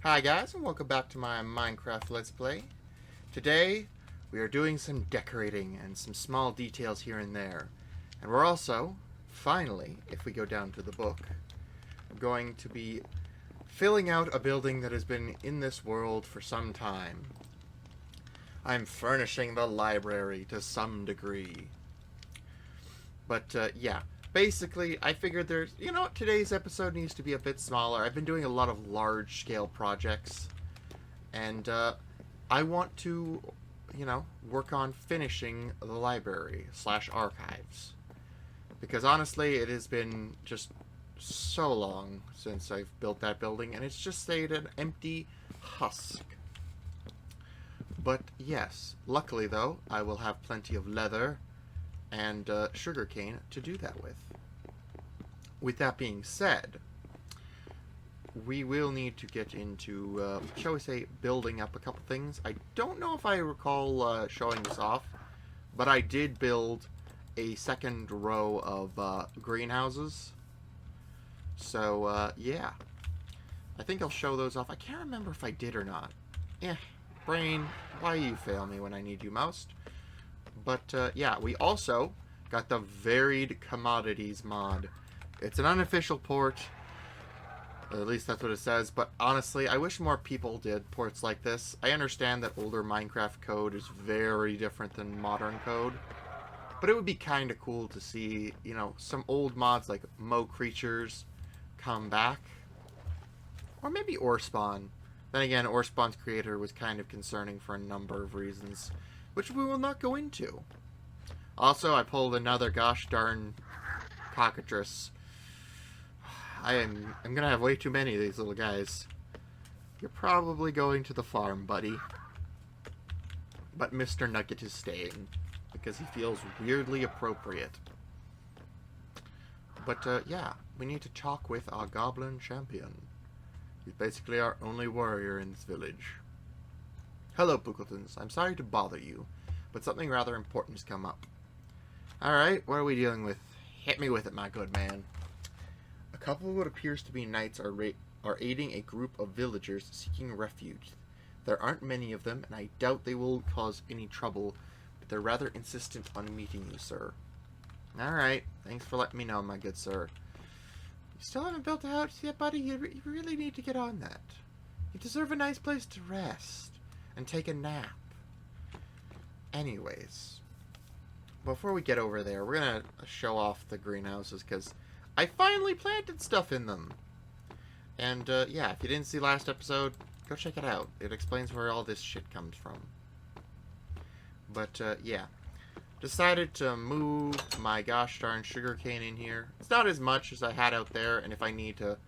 Hi guys, and welcome back to my Minecraft Let's Play. Today, we are doing some decorating and some small details here and there. And we're also, finally, if we go down to the book, going to be filling out a building that has been in this world for some time. I'm furnishing the library to some degree. But, yeah. Basically, I figured today's episode needs to be a bit smaller. I've been doing a lot of large-scale projects, and I want to, work on finishing the library/archives. Because honestly, it has been just so long since I've built that building, and it's just stayed an empty husk. But yes, luckily though, I will have plenty of leather and sugarcane to do that with. With that being said, we will need to get into, shall we say, building up a couple things. I don't know if I recall showing this off, but I did build a second row of greenhouses. So, yeah. I think I'll show those off. I can't remember if I did or not. Brain, why you fail me when I need you most? But, yeah, we also got the varied commodities mod. It's an unofficial port. At least that's what it says. But honestly, I wish more people did ports like this. I understand that older Minecraft code is very different than modern code. But it would be kind of cool to see, some old mods like Mo Creatures come back. Or maybe Ore Spawn. Then again, Ore Spawn's creator was kind of concerning for a number of reasons, which we will not go into. Also, I pulled another gosh darn cockatrice. I'm gonna have way too many of these little guys. You're probably going to the farm, buddy. But Mr. Nugget is staying, because he feels weirdly appropriate. But, yeah, we need to talk with our goblin champion. He's basically our only warrior in this village. Hello, Pookletons. I'm sorry to bother you, but something rather important has come up. Alright, what are we dealing with? Hit me with it, my good man. A couple of what appears to be knights are aiding a group of villagers seeking refuge. There aren't many of them, and I doubt they will cause any trouble, but they're rather insistent on meeting you, sir. Alright, thanks for letting me know, my good sir. You still haven't built a house yet, buddy? You really need to get on that. You deserve a nice place to rest and take a nap. Anyways, before we get over there, we're going to show off the greenhouses, because I finally planted stuff in them. And, yeah, if you didn't see last episode, go check it out. It explains where all this shit comes from. But, yeah. Decided to move my gosh darn sugarcane in here. It's not as much as I had out there, and if I need to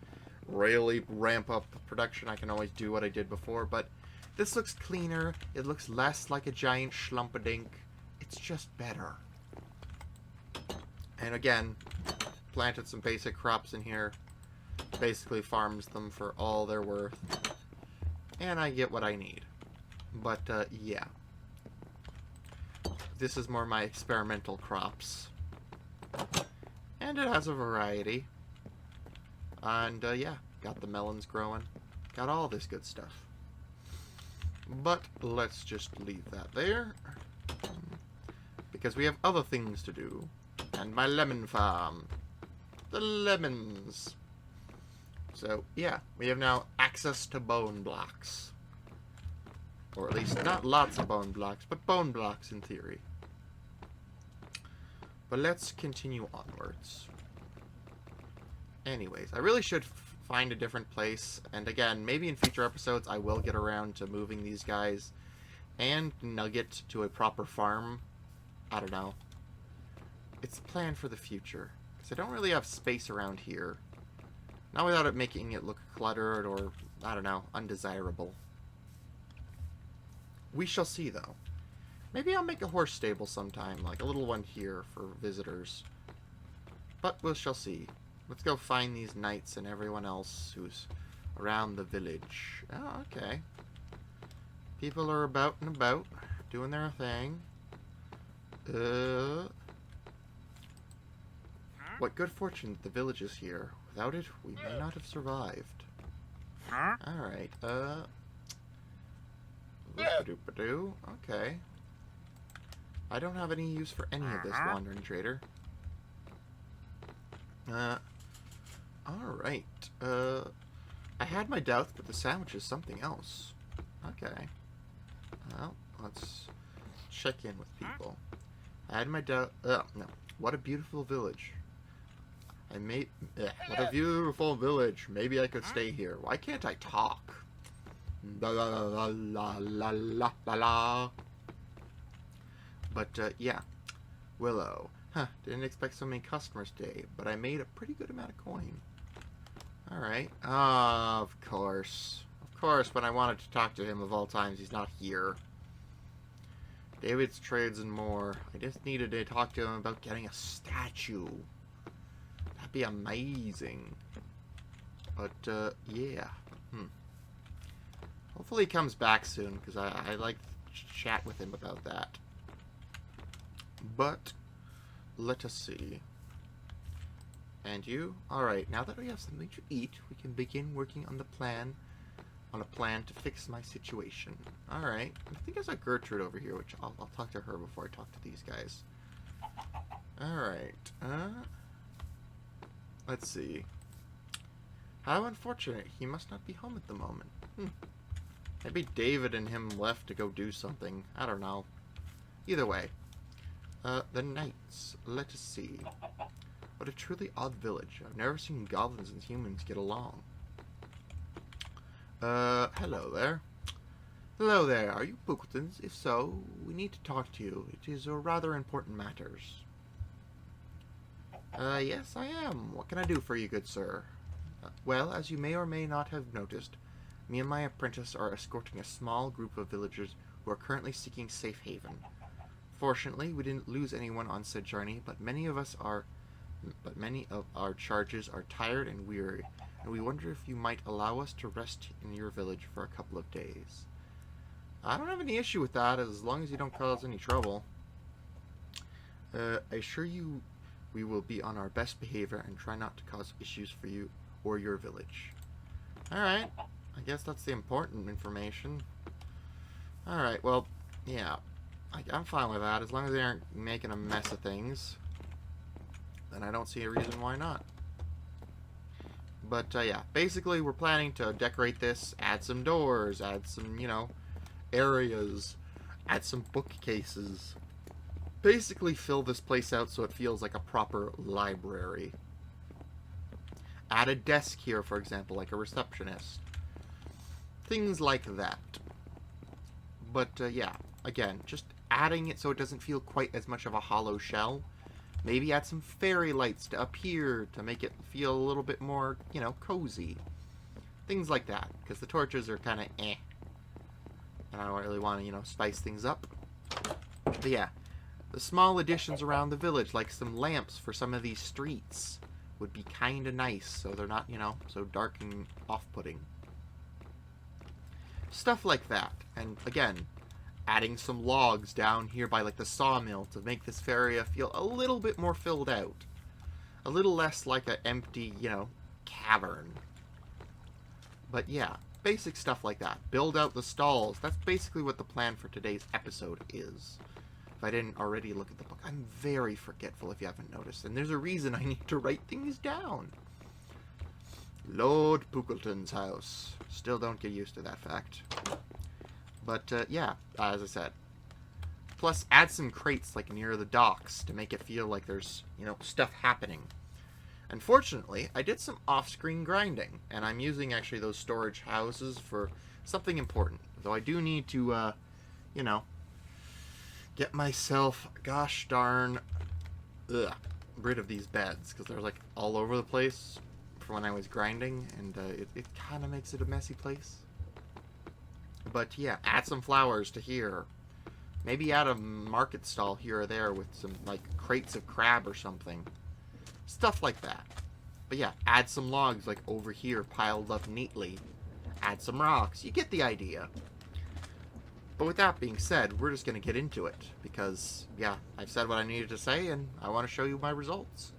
really ramp up production, I can always do what I did before, but this looks cleaner. It looks less like a giant schlumpadink. It's just better. And again, planted some basic crops in here. Basically farms them for all they're worth. And I get what I need. But, yeah. This is more my experimental crops. And it has a variety. And, yeah, got the melons growing. Got all this good stuff. But let's just leave that there. Because we have other things to do. And my lemon farm. The lemons. So, yeah, we have now access to bone blocks. Or at least not lots of bone blocks, but bone blocks in theory. But let's continue onwards. Anyways, I really should find a different place. And again, maybe in future episodes I will get around to moving these guys and Nugget to a proper farm. I don't know. It's a plan for the future. Because I don't really have space around here. Not without it making it look cluttered or, I don't know, undesirable. We shall see, though. Maybe I'll make a horse stable sometime, like a little one here for visitors. But we shall see. Let's go find these knights and everyone else who's around the village. Oh, okay. People are about and about, doing their thing. What good fortune that the village is here. Without it, we may not have survived. Alright, Ba-doop-ba-doo. Okay. I don't have any use for any of this, wandering trader. Alright. I had my doubts, but the sandwich is something else. Okay. Well, let's check in with people. I had my doubt. No. What a beautiful village. What a beautiful village. Maybe I could stay here. Why can't I talk? La la la la la la la la. But, yeah. Willow. Huh, didn't expect so many customers today, but I made a pretty good amount of coin. Alright. Of course. Of course, when I wanted to talk to him of all times, he's not here. David's Trades and more. I just needed to talk to him about getting a statue. That'd be amazing. But, yeah. Hopefully he comes back soon, because I like to chat with him about that. But, let us see. And you? Alright, now that we have something to eat, we can begin working on a plan to fix my situation. Alright, I think there's a Gertrude over here, which I'll talk to her before I talk to these guys. Alright, let's see. How unfortunate, he must not be home at the moment. Maybe David and him left to go do something. I don't know. Either way. The knights. Let us see. What a truly odd village. I've never seen goblins and humans get along. Hello there. Hello there. Are you Bookletons? If so, we need to talk to you. It is rather important matters. Yes, I am. What can I do for you, good sir? Well, as you may or may not have noticed, me and my apprentice are escorting a small group of villagers who are currently seeking safe haven. Fortunately, we didn't lose anyone on said journey, but many of our charges are tired and weary, and we wonder if you might allow us to rest in your village for a couple of days. I don't have any issue with that, as long as you don't cause any trouble. I assure you we will be on our best behavior and try not to cause issues for you or your village. Alright, I guess that's the important information. Alright, well, yeah. I'm fine with that, as long as they aren't making a mess of things. Then I don't see a reason why not. But, yeah, basically we're planning to decorate this, add some doors, add some, areas, add some bookcases. Basically fill this place out so it feels like a proper library. Add a desk here, for example, like a receptionist. Things like that. But, yeah, again, just adding it so it doesn't feel quite as much of a hollow shell. Maybe add some fairy lights to up here to make it feel a little bit more, cozy. Things like that, because the torches are kind of eh. And I don't really want to, spice things up. But yeah, the small additions around the village, like some lamps for some of these streets, would be kind of nice, so they're not, so dark and off-putting. Stuff like that. And again, adding some logs down here by like the sawmill to make this area feel a little bit more filled out. A little less like an empty, cavern. But yeah, basic stuff like that. Build out the stalls. That's basically what the plan for today's episode is. If I didn't already look at the book. I'm very forgetful if you haven't noticed. And there's a reason I need to write things down. Lord Pookleton's house. Still don't get used to that fact. But, yeah, as I said. Plus, add some crates, like, near the docks to make it feel like there's, stuff happening. Unfortunately, I did some off-screen grinding, and I'm using, actually, those storage houses for something important. Though I do need to, get myself, gosh darn, rid of these beds, because they're, like, all over the place from when I was grinding, and it kind of makes it a messy place. But yeah, add some flowers to here. Maybe add a market stall here or there with some, like, crates of crab or something. Stuff like that. But yeah, add some logs, like, over here, piled up neatly. Add some rocks. You get the idea. But with that being said, we're just going to get into it. Because, yeah, I've said what I needed to say, and I want to show you my results.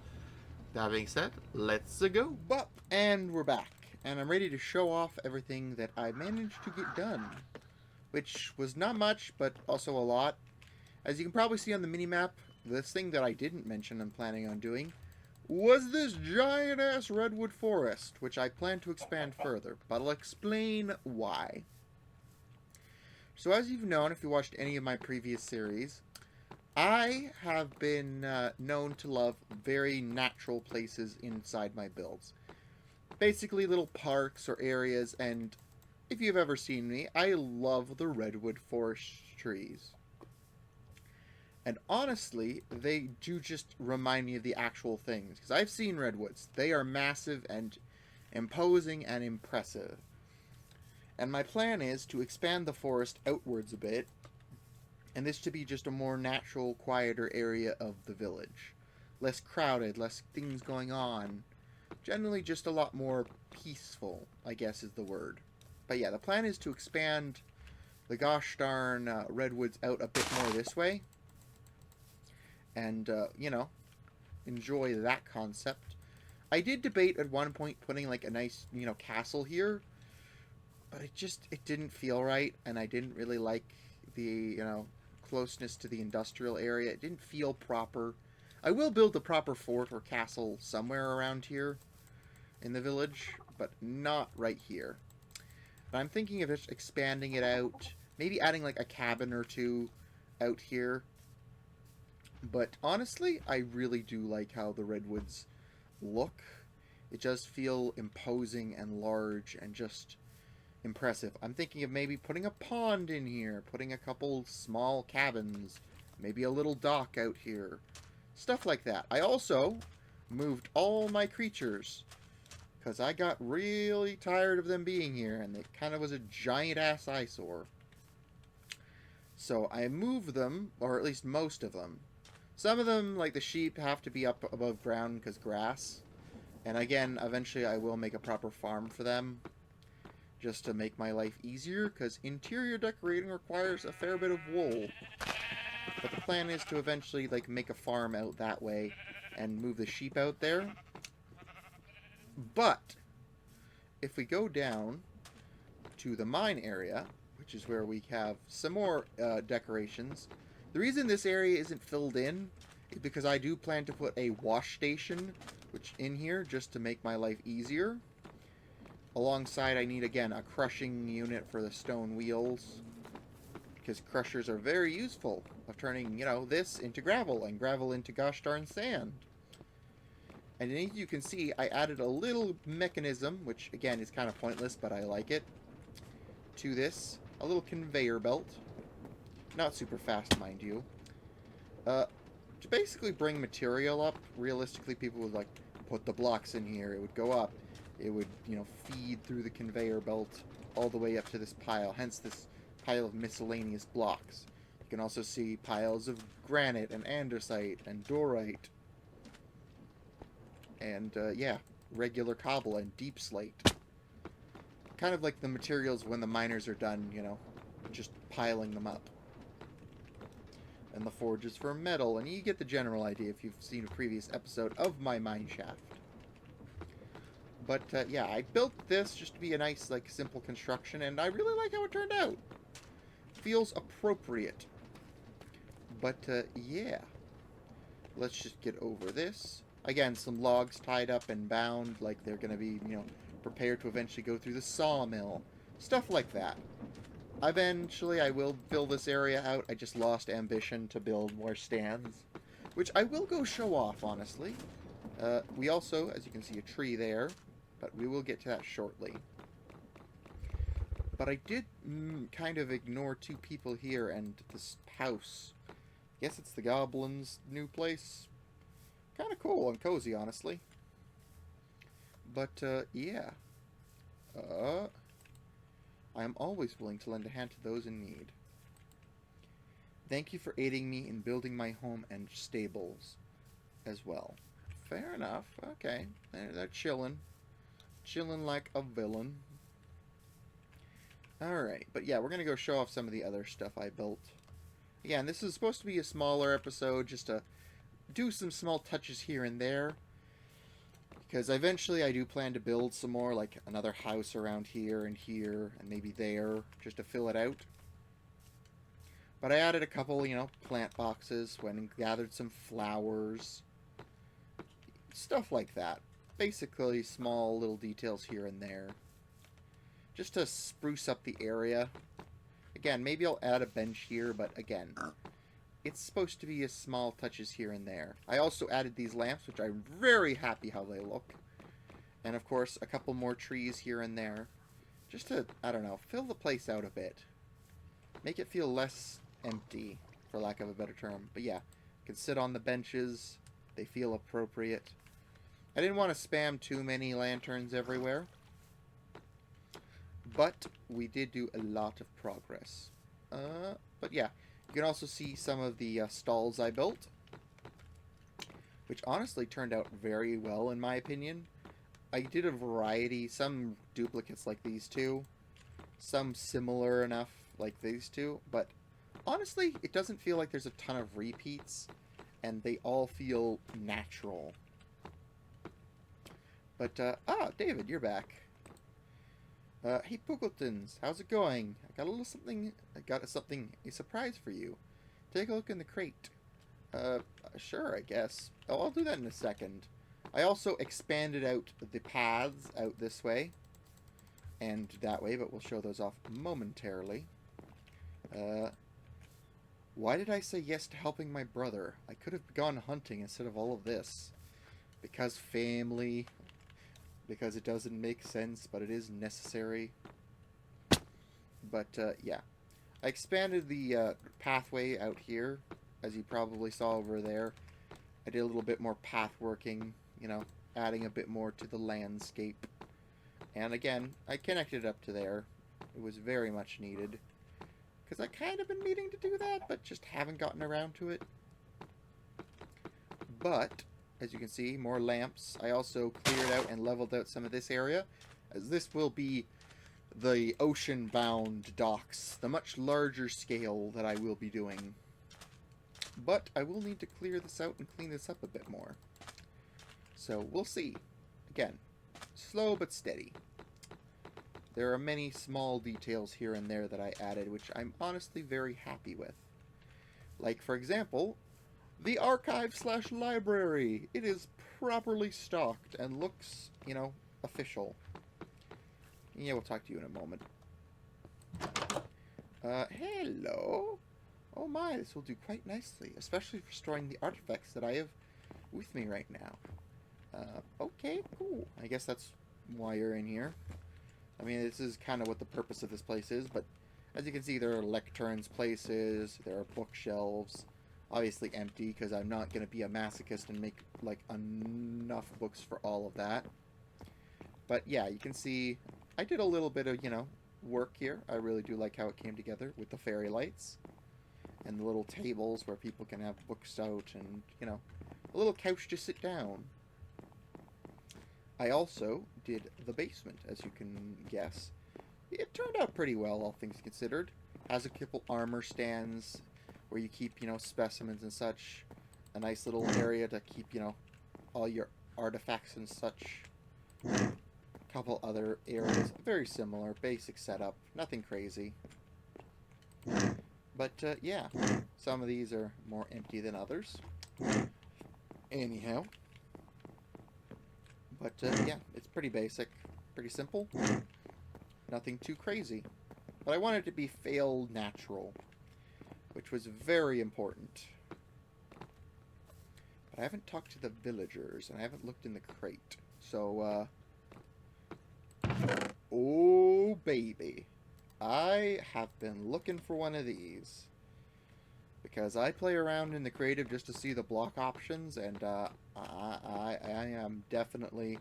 That being said, let's go. And we're back. And I'm ready to show off everything that I managed to get done. which was not much, but also a lot. As you can probably see on the minimap, this thing that I didn't mention I'm planning on doing was this giant-ass redwood forest, which I plan to expand further, but I'll explain why. So as you've known, if you watched any of my previous series, I have been known to love very natural places inside my builds. Basically little parks or areas, and if you've ever seen me, I love the redwood forest trees. And honestly, they do just remind me of the actual things. Because I've seen redwoods. They are massive and imposing and impressive. And my plan is to expand the forest outwards a bit. And this to be just a more natural, quieter area of the village. Less crowded, less things going on. Generally just a lot more peaceful, I guess is the word. But yeah, the plan is to expand the gosh darn redwoods out a bit more this way. And, you know, enjoy that concept. I did debate at one point putting, like, a nice, you know, castle here. But it didn't feel right. And I didn't really like the, you know, closeness to the industrial area. It didn't feel proper. I will build the proper fort or castle somewhere around here in the village. But not right here. But I'm thinking of just expanding it out. Maybe adding, like, a cabin or two out here. But honestly, I really do like how the redwoods look. It does feel imposing and large and just impressive. I'm thinking of maybe putting a pond in here, putting a couple small cabins, maybe a little dock out here. Stuff like that. I also moved all my creatures because I got really tired of them being here and it kind of was a giant-ass eyesore. So I moved them, or at least most of them. Some of them, like the sheep, have to be up above ground because grass. And again, eventually I will make a proper farm for them. Just to make my life easier, because interior decorating requires a fair bit of wool. But the plan is to eventually, like, make a farm out that way and move the sheep out there. But if we go down to the mine area, which is where we have some more decorations. The reason this area isn't filled in is because I do plan to put a wash station in here just to make my life easier. Alongside, I need, again, a crushing unit for the stone wheels. Because crushers are very useful of turning, you know, this into gravel and gravel into gosh darn sand. And as you can see, I added a little mechanism, which, again, is kind of pointless, but I like it, to this. A little conveyor belt. Not super fast, mind you. To basically bring material up, realistically, people would, like, put the blocks in here. It would go up. It would, you know, feed through the conveyor belt all the way up to this pile. Hence this pile of miscellaneous blocks. You can also see piles of granite and andesite and dorite. And, yeah, regular cobble and deep slate. Kind of like the materials when the miners are done, you know, just piling them up. And the forge is for metal, and you get the general idea if you've seen a previous episode of my mine shaft. But, yeah, I built this just to be a nice, like, simple construction, and I really like how it turned out. Feels appropriate. But, yeah. Let's just get over this. Again, some logs tied up and bound, like they're going to be, you know, prepared to eventually go through the sawmill. Stuff like that. Eventually, I will build this area out. I just lost ambition to build more stands, which I will go show off, honestly. We also, as you can see, a tree there, but we will get to that shortly. But I did kind of ignore two people here and this house. Guess it's the goblin's new place. Kind of cool and cozy, honestly. But, yeah. I am always willing to lend a hand to those in need. Thank you for aiding me in building my home and stables as well. Fair enough. Okay. They're chilling. Chilling like a villain. Alright. But yeah, we're going to go show off some of the other stuff I built. Again, this is supposed to be a smaller episode, just to do some small touches here and there. Because eventually I do plan to build some more, like another house around here, and maybe there, just to fill it out. But I added a couple, you know, plant boxes, went and gathered some flowers. Stuff like that. Basically, small little details here and there. Just to spruce up the area. Again, maybe I'll add a bench here, but again, it's supposed to be as small touches here and there. I also added these lamps, which I'm very happy how they look. And of course, a couple more trees here and there. Just to, I don't know, fill the place out a bit. Make it feel less empty, for lack of a better term. But yeah, you can sit on the benches. They feel appropriate. I didn't want to spam too many lanterns everywhere. But we did do a lot of progress. But yeah, you can also see some of the stalls I built. Which honestly turned out very well in my opinion. I did a variety, some duplicates like these two. Some similar enough like these two. But honestly, it doesn't feel like there's a ton of repeats. And they all feel natural. But, David, you're back. Hey, Poogletons, how's it going? I got a surprise for you. Take a look in the crate. Sure, I guess. Oh, I'll do that in a second. I also expanded out the paths out this way. And that way, but we'll show those off momentarily. Why did I say yes to helping my brother? I could have gone hunting instead of all of this. Because family... Because it doesn't make sense, but it is necessary. But, yeah. I expanded the pathway out here, as you probably saw over there. I did a little bit more path working, you know, adding a bit more to the landscape. And again, I connected it up to there. It was very much needed. Because I kind of been meaning to do that, but just haven't gotten around to it. But... as you can see, more lamps. I also cleared out and leveled out some of this area, as this will be the ocean-bound docks, the much larger scale that I will be doing. But I will need to clear this out and clean this up a bit more. So, we'll see. Again, slow but steady. There are many small details here and there that I added, which I'm honestly very happy with. Like, for example... the archive/library. It is properly stocked and looks, you know, official. Yeah, we'll talk to you in a moment. Hello. Oh my, this will do quite nicely, especially for storing the artifacts that I have with me right now. Okay, cool. I guess that's why you're in here. I mean, this is kind of what the purpose of this place is, but as you can see, there are lecterns places, there are bookshelves. Obviously empty, because I'm not going to be a masochist and make, like, enough books for all of that. But, yeah, you can see I did a little bit of, you know, work here. I really do like how it came together with the fairy lights. And the little tables where people can have books out and, you know, a little couch to sit down. I also did the basement, as you can guess. It turned out pretty well, all things considered. Has a couple armor stands... where you keep, you know, specimens and such. A nice little area to keep, you know, all your artifacts and such. A couple other areas. Very similar. Basic setup. Nothing crazy. But, yeah. Some of these are more empty than others. Anyhow. But, yeah. It's pretty basic. Pretty simple. Nothing too crazy. But I want it to be fail natural. Which was very important. But I haven't talked to the villagers, and I haven't looked in the crate. So, oh, baby. I have been looking for one of these. Because I play around in the creative just to see the block options, and, I am definitely...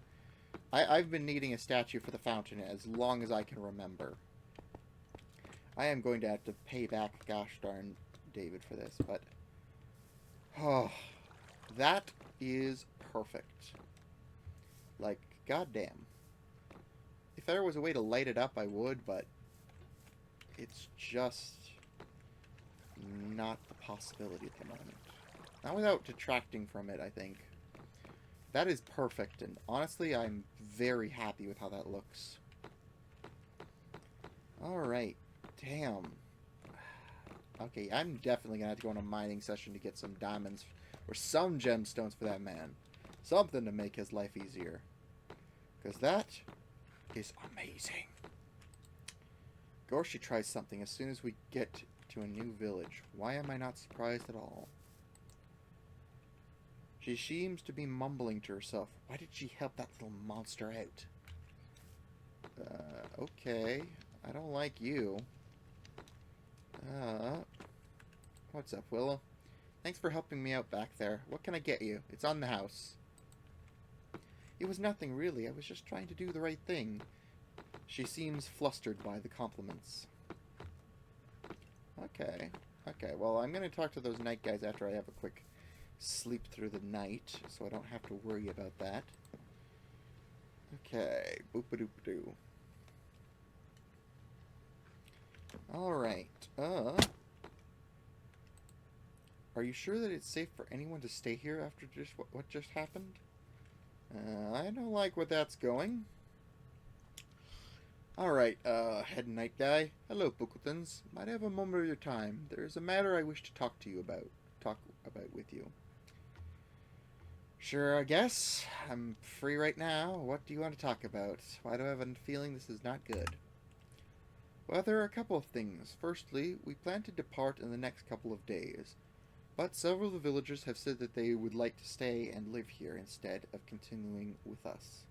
I've been needing a statue for the fountain as long as I can remember. I am going to have to pay back gosh darn David for this, but... oh, that is perfect. Like, goddamn. If there was a way to light it up, I would, but... it's just... not the possibility at the moment. Not without detracting from it, I think. That is perfect, and honestly, I'm very happy with how that looks. Alright. Damn. Okay, I'm definitely gonna have to go on a mining session to get some diamonds or some gemstones for that man. Something to make his life easier. Because that is amazing. Gorshi tries something as soon as we get to a new village. Why am I not surprised at all? She seems to be mumbling to herself. Why did she help that little monster out? Okay. I don't like you. What's up, Willow? Thanks for helping me out back there. What can I get you? It's on the house. It was nothing, really. I was just trying to do the right thing. She seems flustered by the compliments. Okay. Okay, well, I'm going to talk to those night guys after I have a quick sleep through the night, so I don't have to worry about that. Okay. Boop-a-doop-a-doo. Alright. Are you sure that it's safe for anyone to stay here after just what just happened? I don't like where that's going. Alright, head night guy. Hello, Bookletons. Might I have a moment of your time? There is a matter I wish to talk about with you. Sure, I guess. I'm free right now. What do you want to talk about? Why do I have a feeling this is not good? Well, there are a couple of things. Firstly, we plan to depart in the next couple of days. But several of the villagers have said that they would like to stay and live here instead of continuing with us.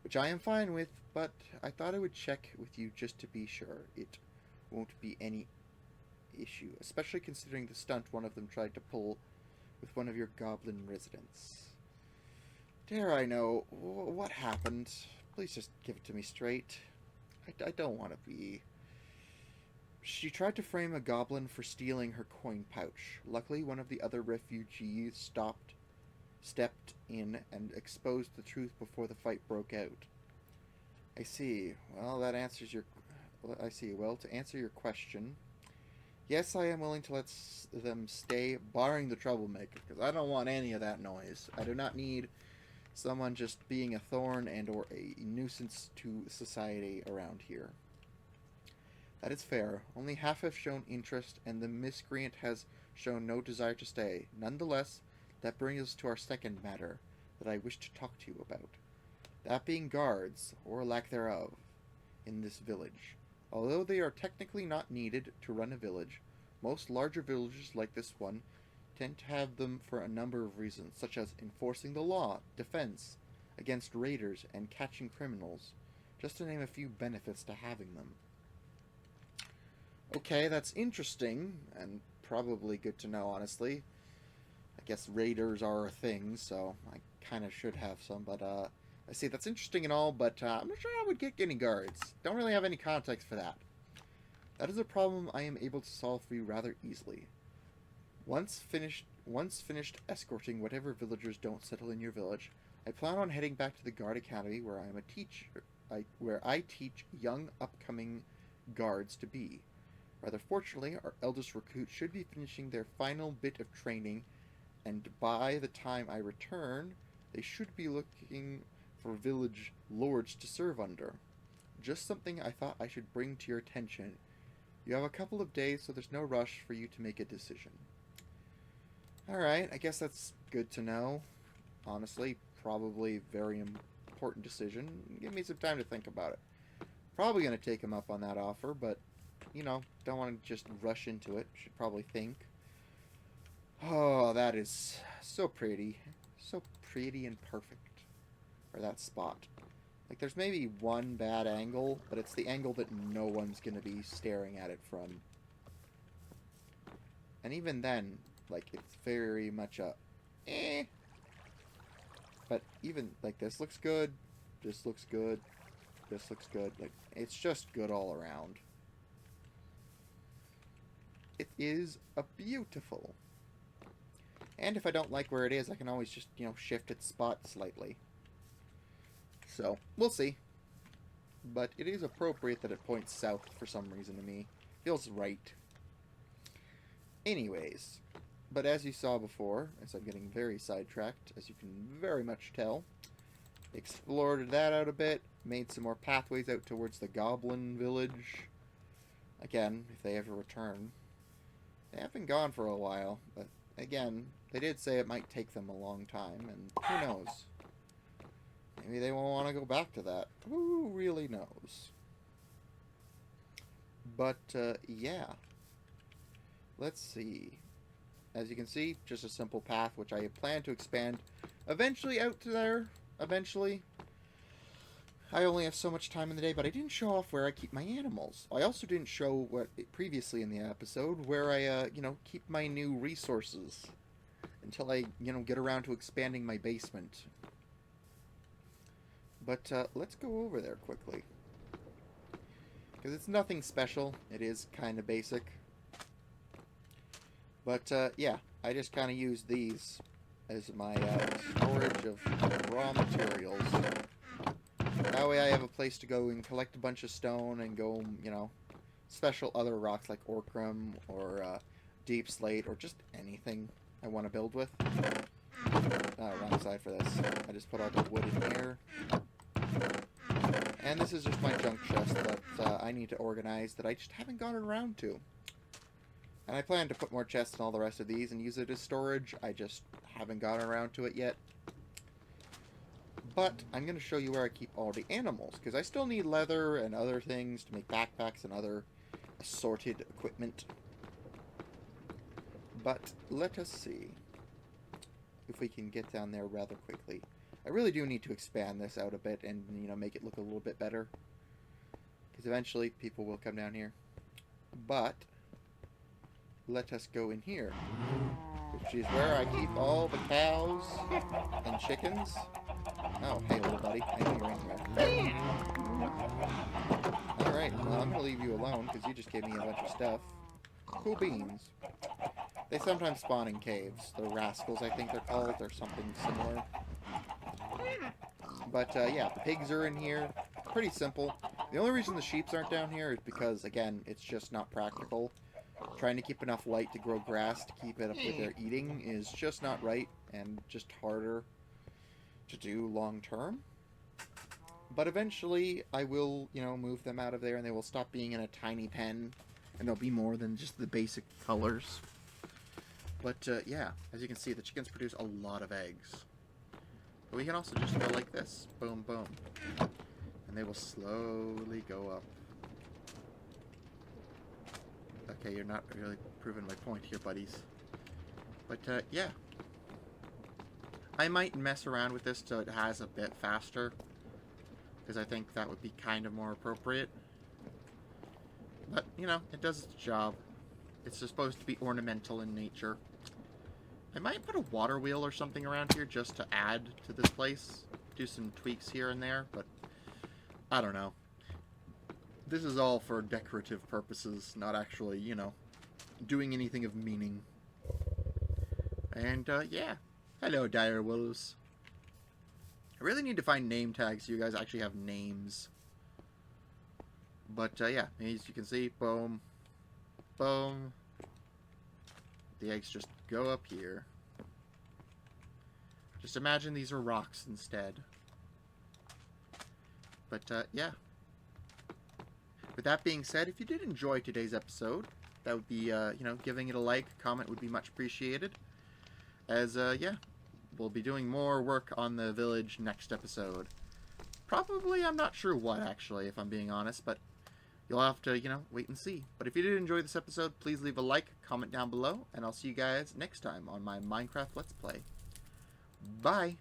Which I am fine with, but I thought I would check with you just to be sure it won't be any issue, especially considering the stunt one of them tried to pull with one of your goblin residents. Dare I know what happened? Please just give it to me straight. I don't want to be... She tried to frame a goblin for stealing her coin pouch. Luckily, one of the other refugees stepped in and exposed the truth before the fight broke out. I see. Well, that answers your... I see. Well, to answer your question, yes, I am willing to let them stay, barring the troublemaker, because I don't want any of that noise. I do not need someone just being a thorn and or a nuisance to society around here. That is fair. Only half have shown interest, and the miscreant has shown no desire to stay. Nonetheless, that brings us to our second matter that I wish to talk to you about. That being guards, or lack thereof, in this village. Although they are technically not needed to run a village, most larger villages like this one tend to have them for a number of reasons, such as enforcing the law, defense against raiders, and catching criminals, just to name a few benefits to having them. Okay, that's interesting, and probably good to know, honestly. I guess raiders are a thing, so I kind of should have some, but, I see, that's interesting and all, but, I'm not sure I would get any guards. Don't really have any context for that. That is a problem I am able to solve for you rather easily. Once finished escorting whatever villagers don't settle in your village, I plan on heading back to the guard academy where I am a teacher, where I teach young upcoming guards to be. Rather fortunately, our eldest recruit should be finishing their final bit of training, and by the time I return, they should be looking for village lords to serve under. Just something I thought I should bring to your attention. You have a couple of days, so there's no rush for you to make a decision. Alright, I guess that's good to know. Honestly, probably very important decision. Give me some time to think about it. Probably going to take him up on that offer, but you know, don't want to just rush into it. Should probably think. Oh, that is so pretty. So pretty and perfect. Or that spot. Like, there's maybe one bad angle, but it's the angle that no one's going to be staring at it from. And even then, like, it's very much a eh. But even, like, this looks good. This looks good. This looks good. Like, it's just good all around. It is a beautiful. And if I don't like where it is, I can always just, you know, shift its spot slightly. So, we'll see. But it is appropriate that it points south for some reason to me. Feels right. Anyways, but as you saw before, as I'm getting very sidetracked, as you can very much tell, explored that out a bit, made some more pathways out towards the goblin village. Again, if they ever return. They have been gone for a while, but again, they did say it might take them a long time, and who knows? Maybe they won't want to go back to that. Who really knows? But, yeah. Let's see. As you can see, just a simple path, which I plan to expand eventually out to there. Eventually. I only have so much time in the day, but I didn't show off where I keep my animals. I also didn't show what previously in the episode where I, keep my new resources until I, get around to expanding my basement. But let's go over there quickly. Because it's nothing special. It is kind of basic. But, yeah, I just kind of use these as my storage of raw materials. That way I have a place to go and collect a bunch of stone and go, special other rocks like orchrum or deep slate or just anything I want to build with. Wrong side for this. I just put all the wood in here. And this is just my junk chest that I need to organize that I just haven't gotten around to. And I plan to put more chests and all the rest of these and use it as storage. I just haven't gotten around to it yet. But I'm going to show you where I keep all the animals, because I still need leather and other things to make backpacks and other assorted equipment. But let us see if we can get down there rather quickly. I really do need to expand this out a bit and, make it look a little bit better. Because eventually people will come down here. But let us go in here, which is where I keep all the cows and chickens. Oh, hey, little buddy. I know you're in there. Alright, well, I'm going to leave you alone because you just gave me a bunch of stuff. Cool beans. They sometimes spawn in caves. The rascals, I think they're called, or something similar. But, yeah, the pigs are in here. Pretty simple. The only reason the sheep aren't down here is because, again, it's just not practical. Trying to keep enough light to grow grass to keep it up with their eating is just not right and just harder to do long term. But eventually I will, move them out of there and they will stop being in a tiny pen and they'll be more than just the basic colors. But, yeah, as you can see, the chickens produce a lot of eggs. But we can also just go like this. Boom, boom. And they will slowly go up. Okay, you're not really proving my point here, buddies. But, yeah. I might mess around with this so it has a bit faster. Because I think that would be kind of more appropriate. But, it does its job. It's supposed to be ornamental in nature. I might put a water wheel or something around here just to add to this place. Do some tweaks here and there, but I don't know. This is all for decorative purposes, not actually, doing anything of meaning. And, yeah. Hello, dire wolves. I really need to find name tags so you guys actually have names. But, yeah, as you can see, boom, boom. The eggs just go up here. Just imagine these are rocks instead. But, yeah. With that being said, if you did enjoy today's episode, that would be, giving it a like, comment would be much appreciated. As, yeah, we'll be doing more work on the village next episode. Probably, I'm not sure what, actually, if I'm being honest, but you'll have to, wait and see. But if you did enjoy this episode, please leave a like, comment down below, and I'll see you guys next time on my Minecraft Let's Play. Bye!